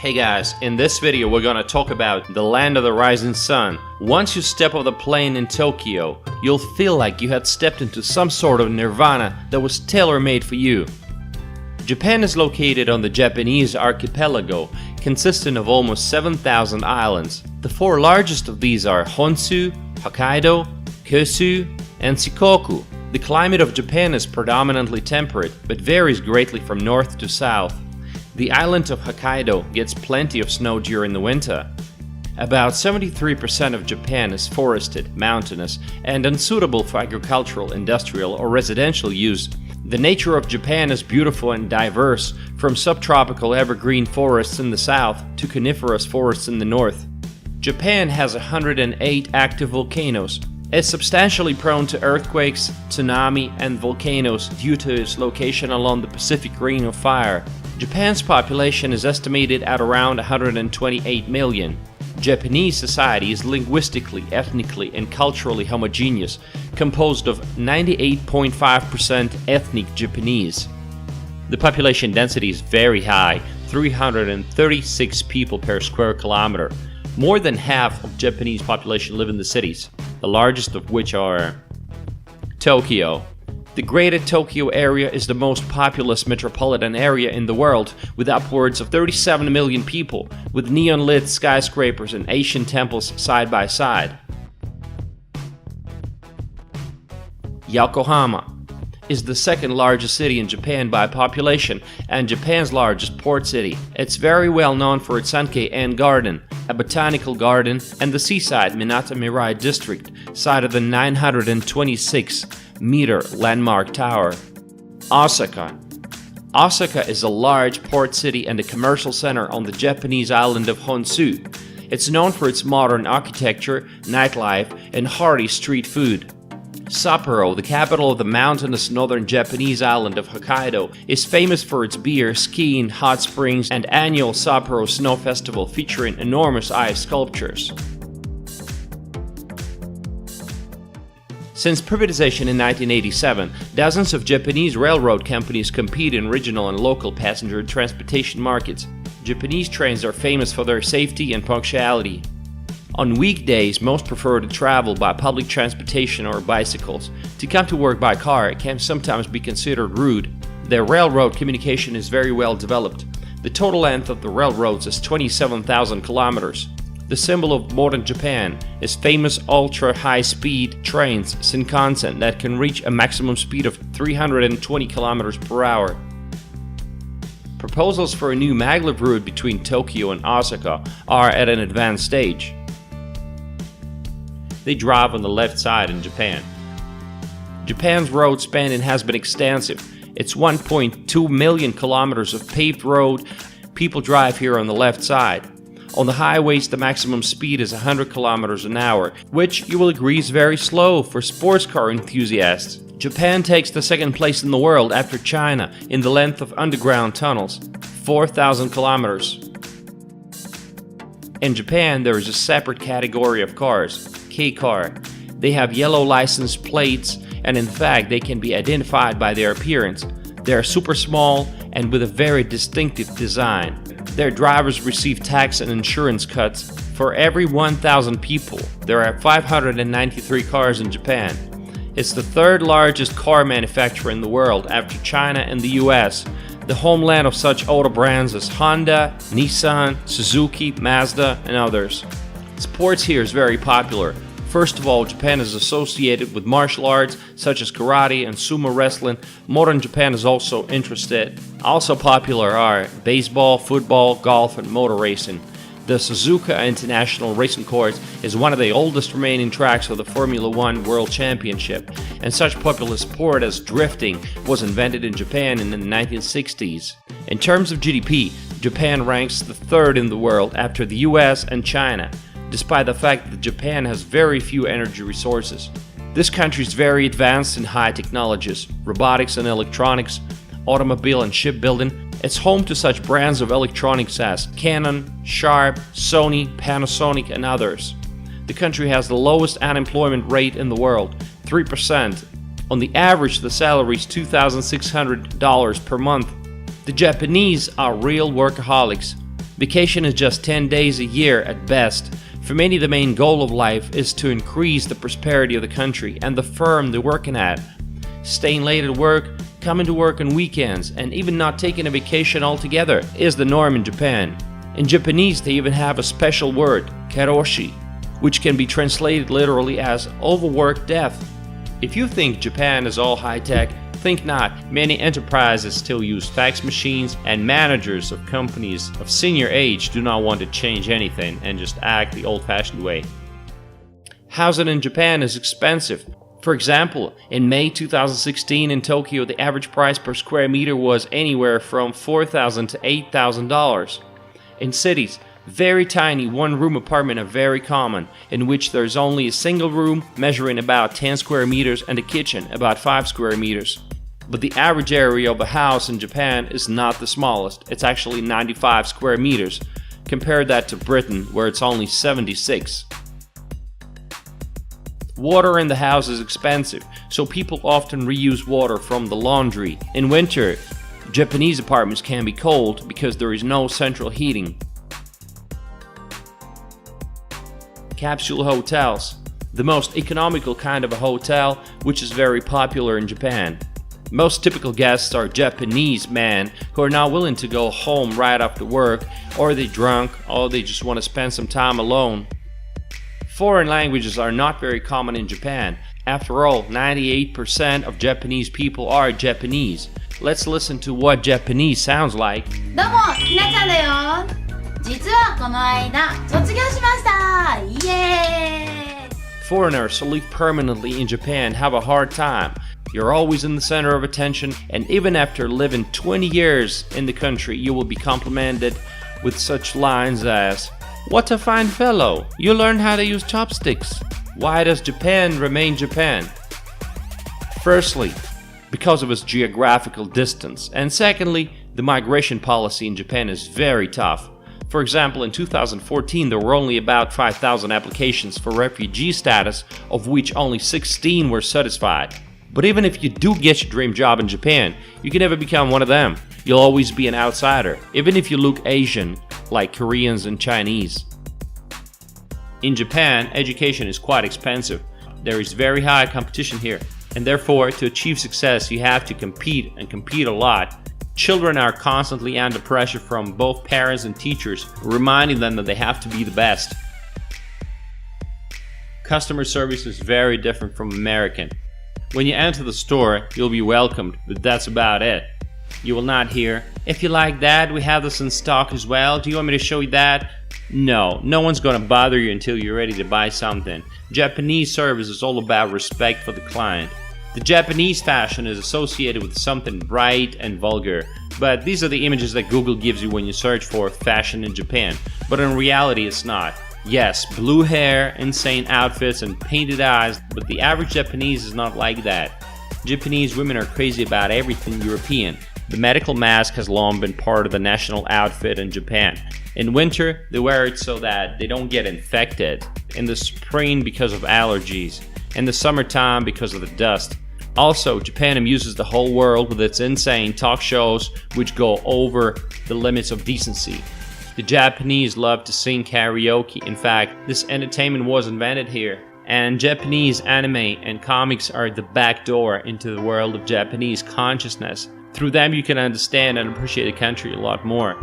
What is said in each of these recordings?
Hey guys, in this video we're gonna talk about the land of the rising sun. Once you step off the plane in Tokyo, you'll feel like you had stepped into some sort of nirvana that was tailor-made for you. Japan is located on the Japanese archipelago, consisting of almost 7,000 islands. The four largest of these are Honshu, Hokkaido, Kyushu, and Shikoku. The climate of Japan is predominantly temperate, but varies greatly from north to south. The island of Hokkaido gets plenty of snow during the winter. About 73% of Japan is forested, mountainous, and unsuitable for agricultural, industrial, or residential use. The nature of Japan is beautiful and diverse, from subtropical evergreen forests in the south to coniferous forests in the north. Japan has 108 active volcanoes. It's substantially prone to earthquakes, tsunami, and volcanoes due to its location along the Pacific Ring of Fire. Japan's population is estimated at around 128 million. Japanese society is linguistically, ethnically, and culturally homogeneous, composed of 98.5% ethnic Japanese. The population density is very high, 336 people per square kilometer. More than half of Japanese population live in the cities, the largest of which are Tokyo. The Greater Tokyo area is the most populous metropolitan area in the world, with upwards of 37 million people, with neon-lit skyscrapers and ancient temples side by side. Yokohama is the second largest city in Japan by population and Japan's largest port city. It's very well known for its Sankei-en Garden, a botanical garden, and the seaside Minata Mirai district, site of the 926-meter landmark tower. Osaka. Osaka is a large port city and a commercial center on the Japanese island of Honshu. It's known for its modern architecture, nightlife, and hearty street food. Sapporo, the capital of the mountainous northern Japanese island of Hokkaido, is famous for its beer, skiing, hot springs, and annual Sapporo Snow Festival featuring enormous ice sculptures. Since privatization in 1987, dozens of Japanese railroad companies compete in regional and local passenger transportation markets. Japanese trains are famous for their safety and punctuality. On weekdays, most prefer to travel by public transportation or bicycles. To come to work by car can sometimes be considered rude. Their railroad communication is very well developed. The total length of the railroads is 27,000 kilometers. The symbol of modern Japan is famous ultra-high-speed trains Shinkansen that can reach a maximum speed of 320 kilometers per hour. Proposals for a new maglev route between Tokyo and Osaka are at an advanced stage. They drive on the left side in Japan. Japan's road spanning has been extensive. It's 1.2 million kilometers of paved road. People drive here on the left side. On the highways, the maximum speed is 100 kilometers an hour, which you will agree is very slow for sports car enthusiasts. Japan takes the second place in the world after China in the length of underground tunnels, 4,000 kilometers. In Japan, there is a separate category of cars, K-car. They have yellow license plates, and in fact they can be identified by their appearance. They are super small and with a very distinctive design. Their drivers receive tax and insurance cuts. For every 1,000 people, there are 593 cars in Japan. It's the third largest car manufacturer in the world after China and the US. The homeland of such auto brands as Honda, Nissan, Suzuki, Mazda, and others. Sports here is very popular. First of all, Japan is associated with martial arts such as karate and sumo wrestling. Modern Japan is also interested. Also popular are baseball, football, golf, and motor racing. The Suzuka International Racing Course is one of the oldest remaining tracks of the Formula One World Championship, and such popular sport as drifting was invented in Japan in the 1960s. In terms of GDP, Japan ranks the third in the world after the US and China, despite the fact that Japan has very few energy resources. This country is very advanced in high technologies, robotics and electronics, automobile and shipbuilding. It's home to such brands of electronics as Canon, Sharp, Sony, Panasonic, and others. The country has the lowest unemployment rate in the world, 3%. On the average, the salary is $2,600 per month. The Japanese are real workaholics. Vacation is just 10 days a year at best. For many, the main goal of life is to increase the prosperity of the country and the firm they're working at. Staying late at work, coming to work on weekends, and even not taking a vacation altogether is the norm in Japan. In Japanese, they even have a special word, karoshi, which can be translated literally as overworked death. If you think Japan is all high-tech, think not. Many enterprises still use fax machines, and managers of companies of senior age do not want to change anything and just act the old-fashioned way. Housing in Japan is expensive. For example, in May 2016 in Tokyo, the average price per square meter was anywhere from $4,000 to $8,000. In cities, very tiny one-room apartments are very common, in which there's only a single room measuring about 10 square meters and a kitchen about 5 square meters. But the average area of a house in Japan is not the smallest, it's actually 95 square meters. Compare that to Britain, where it's only 76. Water in the house is expensive, so people often reuse water from the laundry. In winter, Japanese apartments can be cold because there is no central heating. Capsule hotels, the most economical kind of a hotel, which is very popular in Japan. Most typical guests are Japanese men who are not willing to go home right after work, or they're drunk, or they just want to spend some time alone. Foreign languages are not very common in Japan. After all, 98% of Japanese people are Japanese. Let's listen to what Japanese sounds like. どうも、ひなちゃんだよ。実はこの間、卒業しました。イエーイ Foreigners who live permanently in Japan have a hard time. You're always in the center of attention, and even after living 20 years in the country, you will be complimented with such lines as, "What a fine fellow! You learned how to use chopsticks. Why does Japan remain Japan?" Firstly, because of its geographical distance, and secondly, the migration policy in Japan is very tough. For example, in 2014 there were only about 5,000 applications for refugee status, of which only 16 were satisfied. But even if you do get your dream job in Japan, you can never become one of them. You'll always be an outsider, even if you look Asian, like Koreans and Chinese. In Japan, education is quite expensive. There is very high competition here, and therefore, to achieve success, you have to compete, and compete a lot. Children are constantly under pressure from both parents and teachers, reminding them that they have to be the best. Customer service is very different from American. When you enter the store, you'll be welcomed, but that's about it. You will not hear, "If you like that, we have this in stock as well. Do you want me to show you that?" No one's gonna bother you until you're ready to buy something. Japanese service is all about respect for the client. The Japanese fashion is associated with something bright and vulgar, but these are the images that Google gives you when you search for fashion in Japan. But in reality, it's not. Yes, blue hair, insane outfits, and painted eyes, but the average Japanese is not like that. Japanese women are crazy about everything European. The medical mask has long been part of the national outfit in Japan. In winter, they wear it so that they don't get infected. In the spring, because of allergies. In the summertime, because of the dust. Also, Japan amuses the whole world with its insane talk shows which go over the limits of decency. The Japanese love to sing karaoke. In fact, this entertainment was invented here. And Japanese anime and comics are the back door into the world of Japanese consciousness. Through them you can understand and appreciate the country a lot more.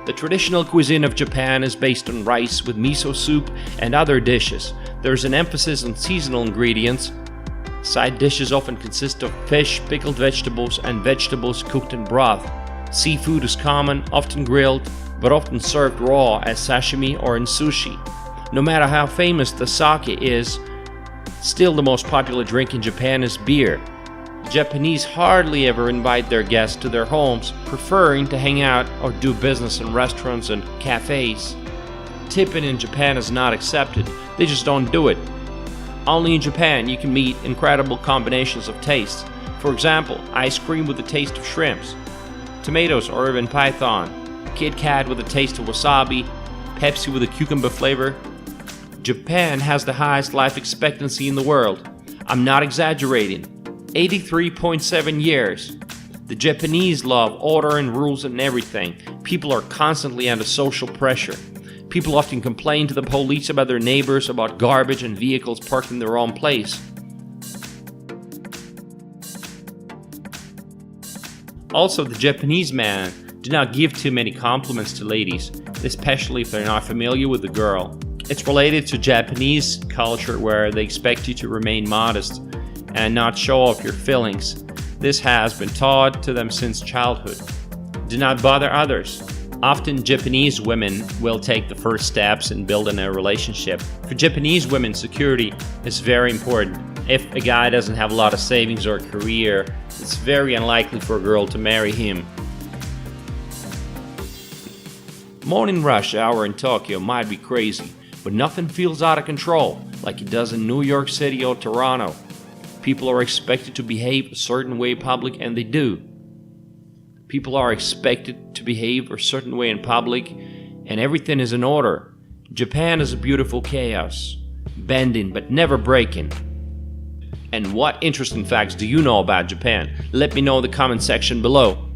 The traditional cuisine of Japan is based on rice with miso soup and other dishes. There's an emphasis on seasonal ingredients. Side dishes often consist of fish, pickled vegetables, and vegetables cooked in broth. Seafood is common, often grilled, but often served raw as sashimi or in sushi. No matter how famous the sake is, still the most popular drink in Japan is beer. Japanese hardly ever invite their guests to their homes, preferring to hang out or do business in restaurants and cafes. Tipping in Japan is not accepted, they just don't do it. Only in Japan you can meet incredible combinations of tastes. For example, ice cream with the taste of shrimps, tomatoes or even python, Kit Kat with a taste of wasabi, Pepsi with a cucumber flavor. Japan has the highest life expectancy in the world. I'm not exaggerating. 83.7 years. The Japanese love order and rules and everything. People are constantly under social pressure. People often complain to the police about their neighbors, about garbage and vehicles parked in the wrong place. Also, the Japanese men do not give too many compliments to ladies, especially if they're not familiar with the girl. It's related to Japanese culture where they expect you to remain modest and not show off your feelings. This has been taught to them since childhood. Do not bother others. Often Japanese women will take the first steps in building a relationship. For Japanese women, security is very important. If a guy doesn't have a lot of savings or a career, it's very unlikely for a girl to marry him. Morning rush hour in Tokyo might be crazy, but nothing feels out of control like it does in New York City or Toronto. People are expected to behave a certain way in public, and they do. People are expected to behave a certain way in public, and everything is in order. Japan is a beautiful chaos, bending but never breaking. And what interesting facts do you know about Japan? Let me know in the comment section below.